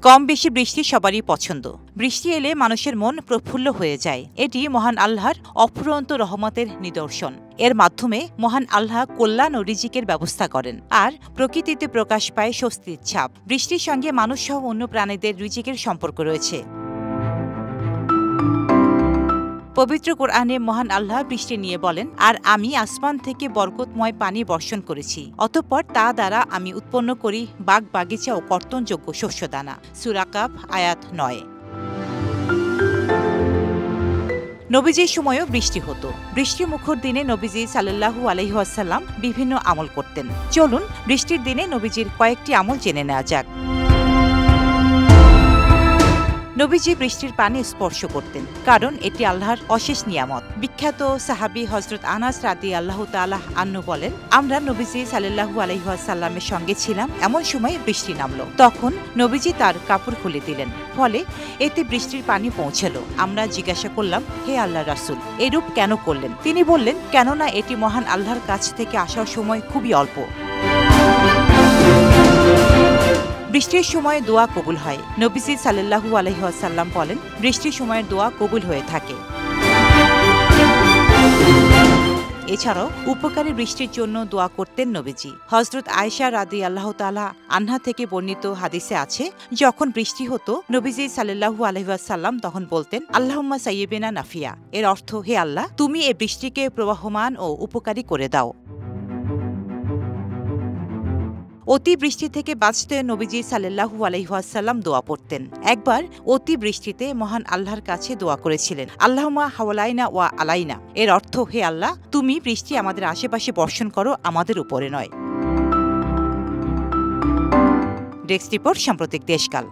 কম বেশি বৃষ্টি সবারই পছন্দ। বৃষ্টি এলে মানুষের মন প্রফুল্ল হয়ে যায়। এটি মহান আল্লাহর অফুরন্ত রহমতের নিদর্শন। এর মাধ্যমে মহান আল্লাহ কল্যাণ ও রিজিকের ব্যবস্থা করেন, আর প্রকৃতিতে প্রকাশ পায় স্বস্তির ছাপ। বৃষ্টির সঙ্গে মানুষ সহ অন্য প্রাণীদের রিজিকের সম্পর্ক রয়েছে। পবিত্র কোরআনে মহান আল্লাহ বৃষ্টি নিয়ে বলেন, আর আমি আসমান থেকে বরকতময় পানি বর্ষণ করেছি, অতঃপর তা দ্বারা আমি উৎপন্ন করি বাগ বাগিচা ও কর্তনযোগ্য শস্যদানা। সূরা কাফ আয়াত 9। নবীজির সময়ও বৃষ্টি হতো। বৃষ্টি মুখর দিনে নবীজি সাল্লাল্লাহু আলাইহি ওয়াসাল্লাম বিভিন্ন আমল করতেন। চলুন বৃষ্টির দিনে নবীজির কয়েকটি আমল জেনে নেওয়া যাক। নবীজি বৃষ্টির পানি স্পর্শ করতেন, কারণ এটি আল্লাহর অশেষ নিয়ামত। বিখ্যাত সাহাবী হযরত আনাস রাদিয়াল্লাহু তাআলা আনহু বলেন, আমরা নবীজি সাল্লাল্লাহু আলাইহি ওয়াসাল্লামের সঙ্গে ছিলাম। এমন সময় বৃষ্টি নামল। তখন নবীজি তার কাপড় খুলে দিলেন, ফলে এতে বৃষ্টির পানি পৌঁছল। আমরা জিজ্ঞাসা করলাম, হে আল্লাহর রাসূল, এরূপ কেন করলেন? তিনি বললেন, কেননা এটি মহান আল্লাহর কাছ থেকে আসার সময় খুবই অল্প। বৃষ্টির সময় দোয়া কবুল হয়। নবীজি সাল্লাল্লাহু আলাইহি ওয়াসাল্লাম বলেন, বৃষ্টির সময় দোয়া কবুল হয়ে থাকে। এছাড়াও উপকারী বৃষ্টির জন্য দোয়া করতেন নবীজি। হযরত আয়েশা রাদিয়াল্লাহু তাআলা আনহা থেকে বর্ণিত হাদিসে আছে, যখন বৃষ্টি হতো নবীজি সাল্লাল্লাহু আলাইহি ওয়াসাল্লাম তখন বলতেন, আল্লাহুম্মা সাইয়্যিবানা নাফিয়া। এর অর্থ, হে আল্লাহ, তুমি এই বৃষ্টিকে প্রবাহমান ও উপকারী করে দাও। অতি বৃষ্টি থেকে বাঁচতে নবীজি সাল্লাল্লাহু আলাইহি ওয়াসাল্লাম দোয়া পড়তেন। একবার অতি বৃষ্টিতে মহান আল্লাহর কাছে দোয়া করেছিলেন, আল্লাহুম্মা হাওলাইনা ওয়া আলাইনা। এর অর্থ, হে আল্লাহ, তুমি বৃষ্টি আমাদের আশেপাশে বর্ষণ করো, আমাদের উপরে নয়। ডেস্ক রিপোর্ট, সাম্প্রতিক দেশকাল।